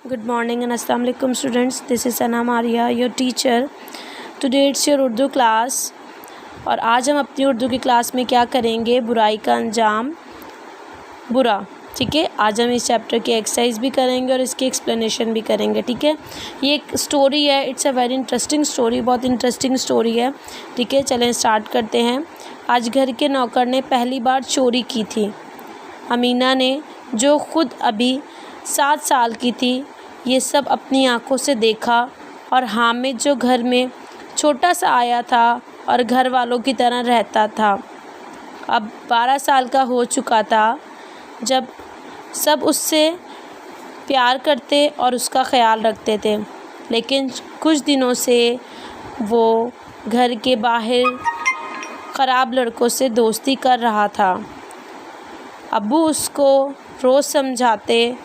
Good morning and Assalamu alaikum students. This is Anam Arya, your teacher. Today it's your Urdu class और आज हम अपनी उर्दू की class में क्या करेंगे, बुराई का अंजाम बुरा। ठीक है, आज हम इस चैप्टर की एक्सरसाइज भी करेंगे और इसकी एक्सप्लेनेशन भी करेंगे। ठीक है, ये एक स्टोरी है, it's a very interesting story, बहुत इंटरेस्टिंग स्टोरी है। ठीक है, चलें स्टार्ट करते हैं। आज घर के नौकर ने पहली बार चोरी की थी। अमीना ने, जो ख़ुद अभी 7 साल की थी, ये सब अपनी आंखों से देखा और हामिद, जो घर में छोटा सा आया था और घर वालों की तरह रहता था, अब 12 साल का हो चुका था, जब सब उससे प्यार करते और उसका ख़याल रखते थे। लेकिन कुछ दिनों से वो घर के बाहर ख़राब लड़कों से दोस्ती कर रहा था। अब्बू उसको रोज़ समझाते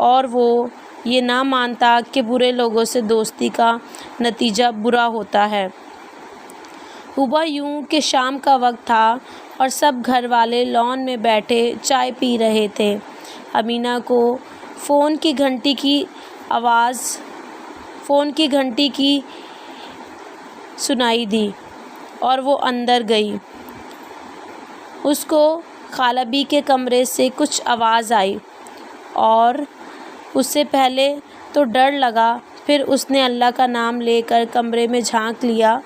और वो ये ना मानता कि बुरे लोगों से दोस्ती का नतीजा बुरा होता है। हुआ यूं कि शाम का वक्त था और सब घर वाले लॉन में बैठे चाय पी रहे थे। अमीना को फ़ोन की घंटी की सुनाई दी और वो अंदर गई। उसको खालाबी के कमरे से कुछ आवाज़ आई और उससे पहले तो डर लगा, फिर उसने अल्लाह का नाम लेकर कमरे में झांक लिया।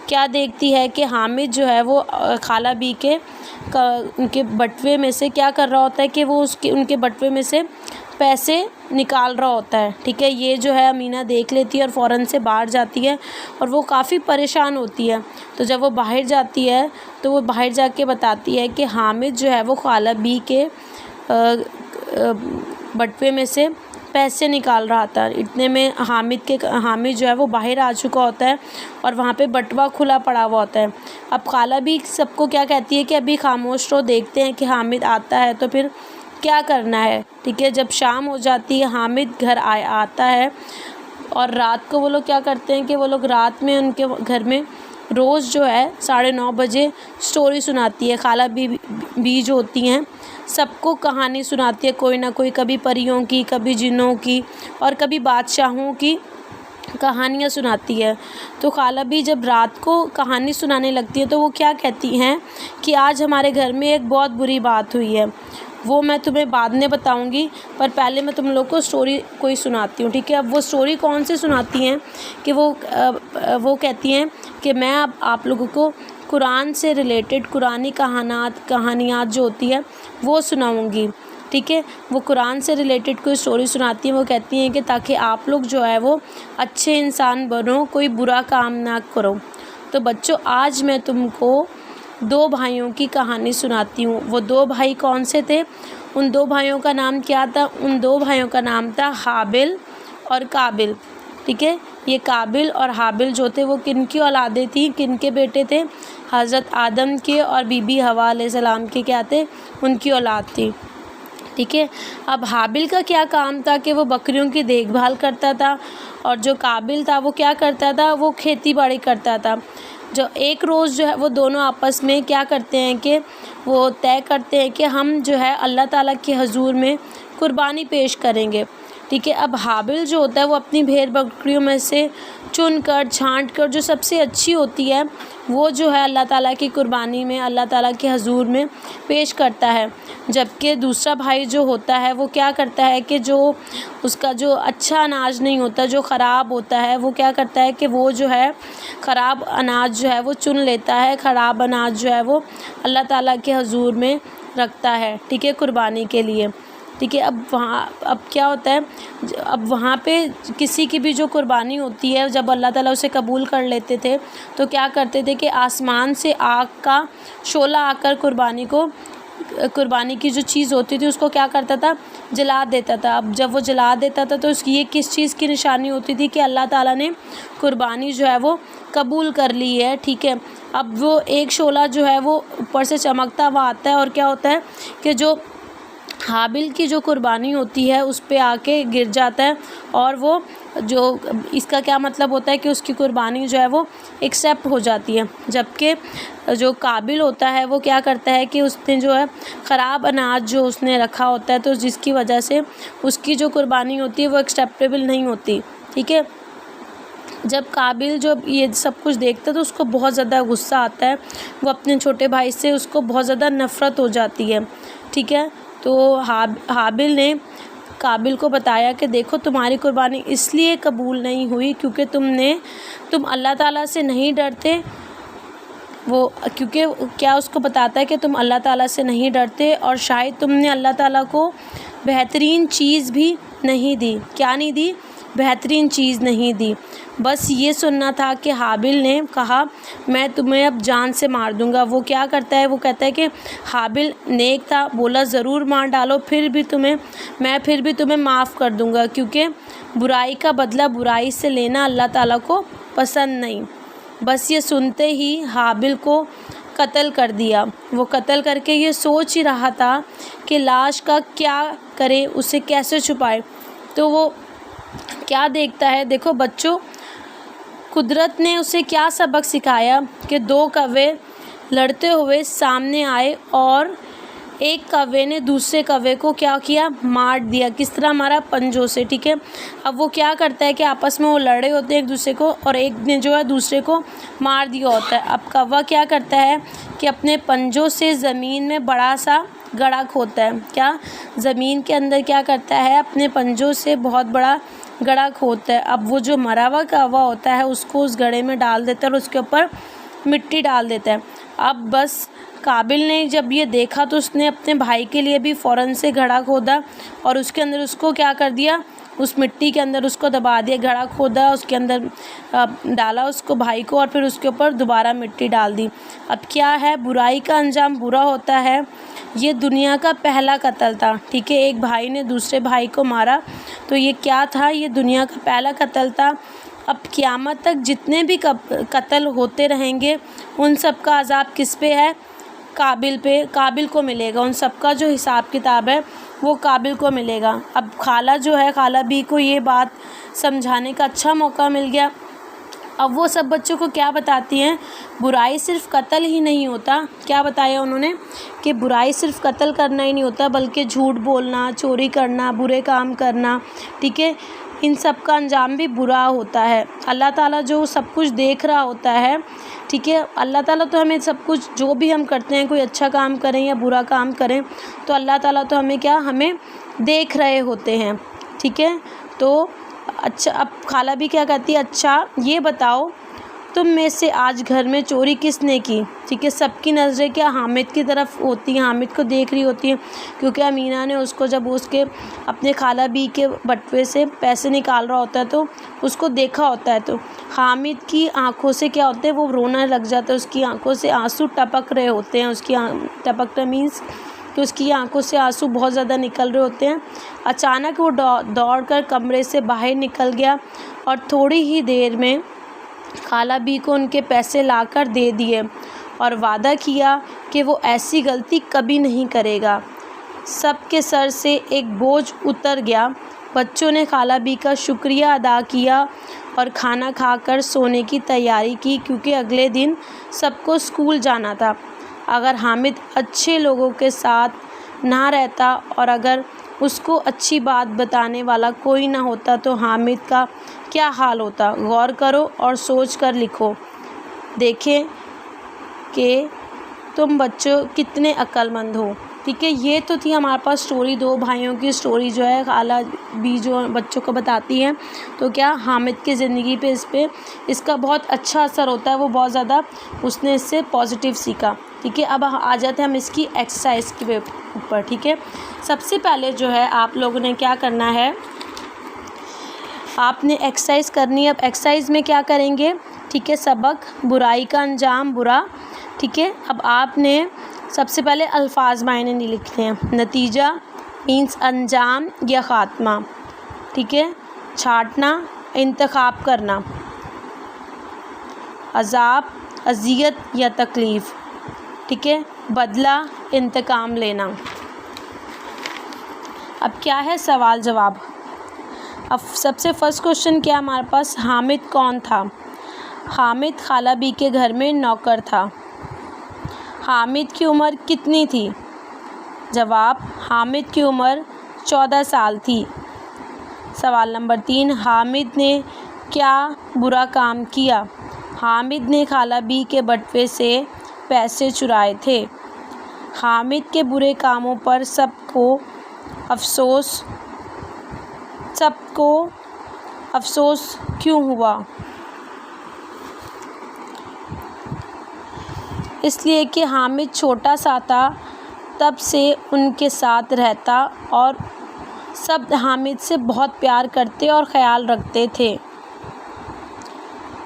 क्या देखती है कि हामिद जो है वो खालाबी के उनके बटुए में से क्या कर रहा होता है कि वो उनके बटुए में से पैसे निकाल रहा होता है। ठीक है, ये जो है अमीना देख लेती है और फ़ौरन से बाहर जाती है और वो काफ़ी परेशान होती है। तो जब वो बाहर जाती है तो वो बाहर जाके बताती है कि हामिद जो है वो खालाबी के बटुए में से पैसे निकाल रहा था। इतने में हामिद जो है वो बाहर आ चुका होता है और वहाँ पे बटुआ खुला पड़ा हुआ होता है। अब खाला भी सबको क्या कहती है कि अभी खामोश रहो, देखते हैं कि हामिद आता है तो फिर क्या करना है। ठीक है, जब शाम हो जाती है, हामिद घर आता है और रात को वो लोग क्या करते हैं कि वो लोग रात में उनके घर में रोज़ जो है 9:30 बजे स्टोरी सुनाती है। खाला भी जो होती हैं सबको कहानी सुनाती है, कोई ना कोई, कभी परियों की, कभी जिन्नों की और कभी बादशाहों की कहानियाँ सुनाती है। तो खाला भी जब रात को कहानी सुनाने लगती है तो वो क्या कहती हैं कि आज हमारे घर में एक बहुत बुरी बात हुई है, वो मैं तुम्हें बाद में बताऊंगी, पर पहले मैं तुम लोग को स्टोरी कोई सुनाती हूँ। ठीक है, अब वो स्टोरी कौन सी सुनाती हैं कि वो कहती हैं कि मैं अब आप लोगों को कुरान से रिलेटेड कुरानी कहानियाँ जो होती है वो सुनाऊंगी। ठीक है, वो कुरान से रिलेटेड कोई स्टोरी सुनाती हैं। वो कहती हैं कि ताकि आप लोग जो है वो अच्छे इंसान बनो, कोई बुरा काम ना करो। तो बच्चों, आज मैं तुमको 2 भाइयों की कहानी सुनाती हूँ। वो 2 भाई कौन से थे? उन 2 भाइयों का नाम क्या था? उन 2 भाइयों का नाम था हाबिल और काबिल। ठीक है, ये काबिल और हाबिल जो थे वो किन की औलादें थी, किन के बेटे थे? हज़रत आदम के और बीबी हवा अलैहिस्सलाम के क्या थे? उनकी औलाद थी। ठीक है, अब हाबिल का क्या काम था कि वो बकरियों की देखभाल करता था और जो काबिल था वो क्या करता था? वो खेती बाड़ी करता था। जो एक रोज़ जो है वो दोनों आपस में क्या करते हैं कि वो तय करते हैं कि हम जो है अल्लाह ताला के हजूर में कुर्बानी पेश करेंगे। ठीक है, अब हाबिल जो होता है वो अपनी भेड़ बकरियों में से चुनकर छांट कर जो सबसे अच्छी होती है वो जो है अल्लाह ताला की कुर्बानी में, अल्लाह ताला के हजूर में पेश करता है। जबकि दूसरा भाई जो होता है वो क्या करता है कि जो उसका जो अच्छा अनाज नहीं होता, जो ख़राब होता है, वो क्या करता है कि वो जो है ख़राब अनाज जो है वो चुन लेता है, ख़राब अनाज जो है वो अल्लाह ताला के हजूर में रखता है। ठीक है, कुर्बानी के लिए। ठीक है, अब क्या होता है, अब वहाँ पे किसी की भी जो कुर्बानी होती है, जब अल्लाह ताला उसे कबूल कर लेते थे तो क्या करते थे कि आसमान से आग का शोला आकर कुर्बानी की जो चीज़ होती थी उसको क्या करता था? जला देता था। अब जब वो जला देता था तो उसकी ये किस चीज़ की निशानी होती थी कि अल्लाह ताला ने कुर्बानी जो है वो कबूल कर ली है। ठीक है, अब वो एक शोला जो है वो ऊपर से चमकता हुआ आता है और क्या होता है कि जो हाबिल की जो कुर्बानी होती है उस पे आके गिर जाता है, और वो जो इसका क्या मतलब होता है कि उसकी कुर्बानी जो है वो एक्सेप्ट हो जाती है। जबकि जो काबिल होता है वो क्या करता है कि उसने जो है ख़राब अनाज जो उसने रखा होता है, तो जिसकी वजह से उसकी जो कुर्बानी होती है वो एक्सेप्टेबल नहीं होती। ठीक है, जब काबिल जब ये सब कुछ देखता है तो उसको बहुत ज़्यादा गुस्सा आता है, वो अपने छोटे भाई से उसको बहुत ज़्यादा नफ़रत हो जाती है। ठीक है, तो हाबिल ने काबिल को बताया कि देखो, तुम्हारी कुर्बानी इसलिए कबूल नहीं हुई क्योंकि तुम अल्लाह ताला से नहीं डरते। वो क्योंकि क्या उसको बताता है कि तुम अल्लाह ताला से नहीं डरते, और शायद तुमने अल्लाह ताला को बेहतरीन चीज़ भी नहीं दी। क्या नहीं दी? बेहतरीन चीज़ नहीं दी। बस ये सुनना था कि हाबिल ने कहा मैं तुम्हें अब जान से मार दूंगा। वो क्या करता है, वो कहता है कि हाबिल नेक था, बोला ज़रूर मार डालो, मैं फिर भी तुम्हें माफ़ कर दूंगा, क्योंकि बुराई का बदला बुराई से लेना अल्लाह ताला को पसंद नहीं। बस ये सुनते ही हाबिल को कत्ल कर दिया। वो कत्ल करके ये सोच ही रहा था कि लाश का क्या करे, उसे कैसे छुपाए। तो वो क्या देखता है, देखो बच्चों, कुदरत ने उसे क्या सबक सिखाया कि दो कौवे लड़ते हुए सामने आए और एक कौवे ने दूसरे कौवे को क्या किया, मार दिया। किस तरह मारा? पंजों से। ठीक है, अब वो क्या करता है कि आपस में वो लड़े होते हैं एक दूसरे को, और एक ने जो है दूसरे को मार दिया होता है। अब कौवा क्या करता है कि अपने पंजों से ज़मीन में बड़ा सा गड्ढा खोदता है। क्या? ज़मीन के अंदर क्या करता है, अपने पंजों से बहुत बड़ा गड्ढा खोदता है। अब वो जो मरा हुआ कौवा होता है उसको उस गड्ढे में डाल देता है और उसके ऊपर मिट्टी डाल देता है। अब बस काबिल ने जब ये देखा तो उसने अपने भाई के लिए भी फ़ौरन से गड्ढा खोदा और उसके अंदर उसको क्या कर दिया, उस मिट्टी के अंदर उसको दबा दिया। गड्ढा खोदा, उसके अंदर डाला उसको भाई को, और फिर उसके ऊपर दोबारा मिट्टी डाल दी। अब क्या है, बुराई का अंजाम बुरा होता है। ये दुनिया का पहला कत्ल था। ठीक है, एक भाई ने दूसरे भाई को मारा, तो ये क्या था, ये दुनिया का पहला कत्ल था। अब क़यामत तक जितने भी कत्ल होते रहेंगे उन सब का अज़ाब किस पे है? काबिल पे। काबिल को मिलेगा। उन सब का जो हिसाब किताब है वो काबिल को मिलेगा। अब खाला जो है, खाला बी को ये बात समझाने का अच्छा मौका मिल गया। अब वो सब बच्चों को क्या बताती हैं, बुराई सिर्फ़ कत्ल ही नहीं होता। क्या बताया उन्होंने कि बुराई सिर्फ़ कत्ल करना ही नहीं होता, बल्कि झूठ बोलना, चोरी करना, बुरे काम करना, ठीक है, इन सब का अंजाम भी बुरा होता है। अल्लाह ताला जो सब कुछ देख रहा होता है, ठीक है, अल्लाह ताला तो हमें सब कुछ जो भी हम करते हैं, कोई अच्छा काम करें या बुरा काम करें, तो अल्लाह ताला तो हमें देख रहे होते हैं। ठीक है, तो अच्छा, अब खाला भी क्या कहती है, अच्छा ये बताओ तुम में से आज घर में चोरी किसने की? ठीक है, सबकी नज़रें क्या हामिद की तरफ होती हैं, हामिद को देख रही होती हैं, क्योंकि अमीना ने उसको जब उसके अपने खाला बी के बटुए से पैसे निकाल रहा होता है तो उसको देखा होता है। तो हामिद की आंखों से क्या होता है, वो रोना लग जाता है, उसकी आंखों से आंसू टपक रहे होते हैं। उसकी टपकना मीन्स कि उसकी आंखों से आंसू बहुत ज़्यादा निकल रहे होते हैं। अचानक वो दौड़कर कमरे से बाहर निकल गया और थोड़ी ही देर में खाला बी को उनके पैसे लाकर दे दिए और वादा किया कि वो ऐसी गलती कभी नहीं करेगा। सबके सर से एक बोझ उतर गया। बच्चों ने खाला बी का शुक्रिया अदा किया और खाना खाकर सोने की तैयारी की, क्योंकि अगले दिन सबको स्कूल जाना था। अगर हामिद अच्छे लोगों के साथ ना रहता और अगर उसको अच्छी बात बताने वाला कोई ना होता तो हामिद का क्या हाल होता। गौर करो और सोच कर लिखो। देखें कि तुम बच्चों कितने अक्लमंद हो। ठीक है, ये तो थी हमारे पास स्टोरी, दो भाइयों की स्टोरी जो है खाला बी जो बच्चों को बताती हैं। तो क्या हामिद की ज़िंदगी पे इसका बहुत अच्छा असर होता है, वो बहुत ज़्यादा उसने इससे पॉजिटिव सीखा। ठीक है, अब आ जाते हैं हम इसकी एक्सरसाइज के ऊपर। ठीक है, सबसे पहले जो है आप लोगों ने क्या करना है, आपने एक्सरसाइज करनी है। अब एक्सरसाइज में क्या करेंगे, ठीक है, सबक बुराई का अंजाम बुरा। ठीक है, अब आपने सबसे पहले अल्फाज मायने नहीं लिखते हैं। नतीजा मीन्स अंजाम या ख़ात्मा। ठीक है, छांटना, इंतखाब करना, अज़ाब, अज़ियत या तकलीफ़। ठीक है, बदला, इंतकाम लेना। अब क्या है सवाल जवाब। अब सबसे फर्स्ट क्वेश्चन क्या है हमारे पास, हामिद कौन था। हामिद खाला बी के घर में नौकर था। हामिद की उम्र कितनी थी। जवाब, हामिद की उम्र 14 साल थी। सवाल नंबर 3, हामिद ने क्या बुरा काम किया। हामिद ने खाला बी के बटुए से पैसे चुराए थे। हामिद के बुरे कामों पर सबको अफसोस क्यों हुआ। इसलिए कि हामिद छोटा सा था, तब से उनके साथ रहता और सब हामिद से बहुत प्यार करते और ख़याल रखते थे।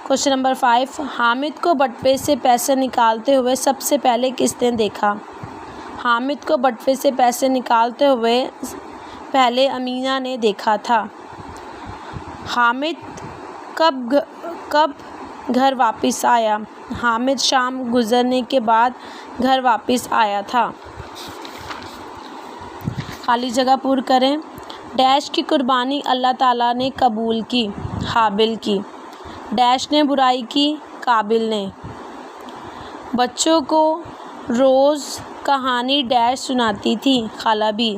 क्वेश्चन नंबर 5, हामिद को बटुए से पैसे निकालते हुए सबसे पहले किसने देखा। हामिद को बटुए से पैसे निकालते हुए पहले अमीना ने देखा था। हामिद कब घर वापस आया। हामिद शाम गुजरने के बाद घर वापस आया था। खाली जगह पूर्ण करें। डैश की कुर्बानी अल्लाह ताला ने कबूल की। हाबिल की। डैश ने बुराई की। काबिल ने। बच्चों को रोज़ कहानी डैश सुनाती थी। खाला बी।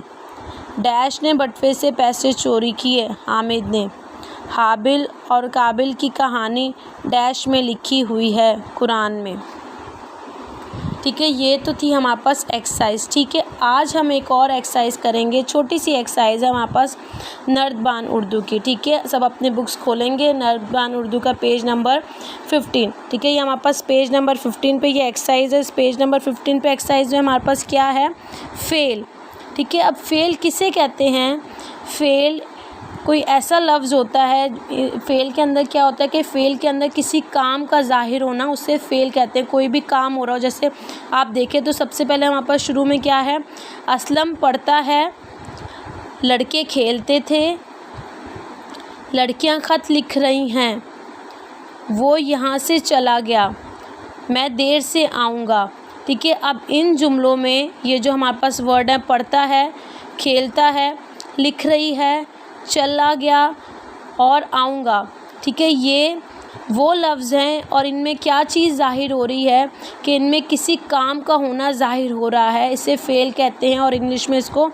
डैश ने बटुए से पैसे चोरी किए। हामिद ने। हाबिल और काबिल की कहानी डैश में लिखी हुई है कुरान में। ठीक है, ये तो थी हमारे पास एक्सरसाइज। ठीक है, आज हम एक और एक्सरसाइज करेंगे, छोटी सी एक्सरसाइज है हमारे पास नर्दबान उर्दू की। ठीक है, सब अपने बुक्स खोलेंगे, नर्दबान उर्दू का पेज नंबर 15। ठीक है, ये हमारे पास पेज नंबर 15 पे ये एक्सरसाइज है। इस पेज नंबर 15 पे एक्सरसाइज में हमारे पास क्या है, फेल। ठीक है, अब फेल किसे कहते हैं। फेल कोई ऐसा लफ्ज़ होता है, फ़ेल के अंदर क्या होता है कि फ़ेल के अंदर किसी काम का ज़ाहिर होना, उसे फ़ेल कहते हैं। कोई भी काम हो रहा हो, जैसे आप देखें तो सबसे पहले हमारे पास शुरू में क्या है, असलम पढ़ता है, लड़के खेलते थे, लड़कियां ख़त लिख रही हैं, वो यहाँ से चला गया, मैं देर से आऊँगा। ठीक है, अब इन जुमलों में ये जो हमारे पास वर्ड है, पढ़ता है, खेलता है, लिख रही है, चला गया और आऊँगा। ठीक है, ये वो लफ्ज़ हैं और इनमें क्या चीज़ ज़ाहिर हो रही है कि इनमें किसी काम का होना ज़ाहिर हो रहा है, इसे फ़ेल कहते हैं और इंग्लिश में इसको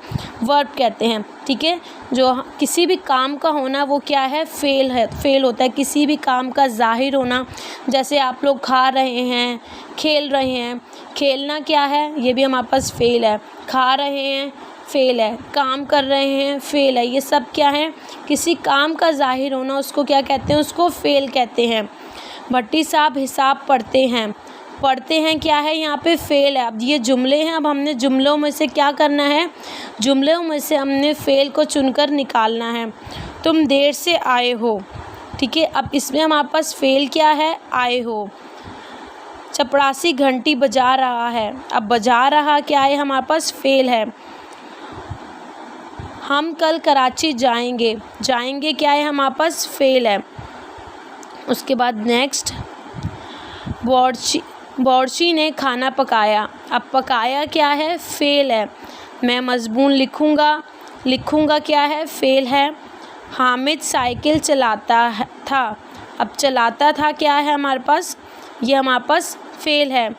वर्ब कहते हैं। ठीक है, जो किसी भी काम का होना वो क्या है, फ़ेल है, फ़ेल होता है। किसी भी काम का ज़ाहिर होना, जैसे आप लोग खा रहे हैं, खेल रहे हैं, खेलना क्या है, ये भी हमारे पास फ़ेल है। खा रहे हैं, फ़ेल है। काम कर रहे हैं, फ़ेल है। ये सब क्या है, किसी काम का ज़ाहिर होना, उसको क्या कहते हैं, उसको फ़ेल कहते हैं। भट्टी साहब हिसाब पढ़ते हैं, पढ़ते हैं क्या है, यहाँ पे फ़ेल है। अब ये जुमले हैं, अब हमने जुमलों में से क्या करना है, जुमलों में से हमने फ़ेल को चुनकर निकालना है। तुम देर से आए हो। ठीक है, अब इसमें हमारे पास फ़ेल क्या है, आए हो। चपरासी घंटी बजा रहा है, अब बजा रहा क्या है, हमारे पास फ़ेल है। हम कल कराची जाएंगे, जाएंगे क्या है, हमारे पास फ़ेल है। उसके बाद नेक्स्ट, बावर्ची ने खाना पकाया, अब पकाया क्या है, फ़ेल है। मैं मज़मून लिखूँगा क्या है, फ़ेल है। हामिद साइकिल चलाता था, अब चलाता था क्या है हमारे पास, ये हमारे पास फ़ेल है।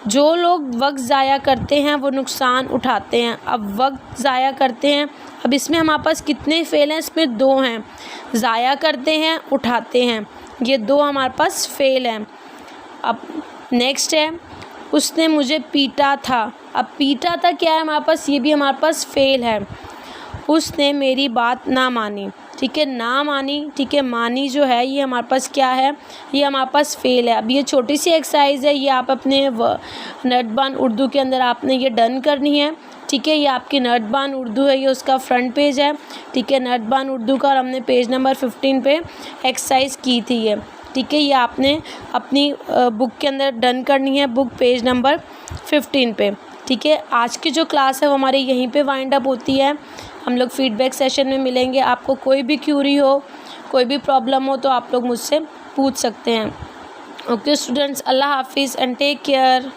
जो लोग वक्त ज़ाया करते हैं वो नुकसान उठाते हैं, अब वक्त ज़ाया करते हैं, अब इसमें हमारे पास कितने फ़ेल हैं, इसमें 2 हैं। ज़ाया करते हैं, उठाते हैं, ये 2 हमारे पास फ़ेल हैं। अब नेक्स्ट है, उसने मुझे पीटा था, अब पीटा था क्या है हमारे पास, ये भी हमारे पास फ़ेल है। उसने मेरी बात ना मानी। ठीक है, ना मानी। ठीक है, मानी जो है ये हमारे पास क्या है, ये हमारे पास फ़ेल है। अब ये छोटी सी एक्सरसाइज है, ये आप अपने नर्दबान उर्दू के अंदर आपने ये डन करनी है। ठीक है, ये आपकी नर्दबान उर्दू है, ये उसका फ्रंट पेज है। ठीक है, नर्दबान उर्दू का, और हमने पेज नंबर 15 पे एक्सरसाइज की थी ये। ठीक है, ये आपने अपनी बुक के अंदर डन करनी है, बुक पेज नंबर 15 पे। ठीक है, आज की जो क्लास है वो हमारी यहीं पे वाइंड अप होती है। हम लोग फीडबैक सेशन में मिलेंगे। आपको कोई भी क्यूरी हो, कोई भी प्रॉब्लम हो तो आप लोग मुझसे पूछ सकते हैं। ओके स्टूडेंट्स, अल्लाह हाफिज़ एंड टेक केयर।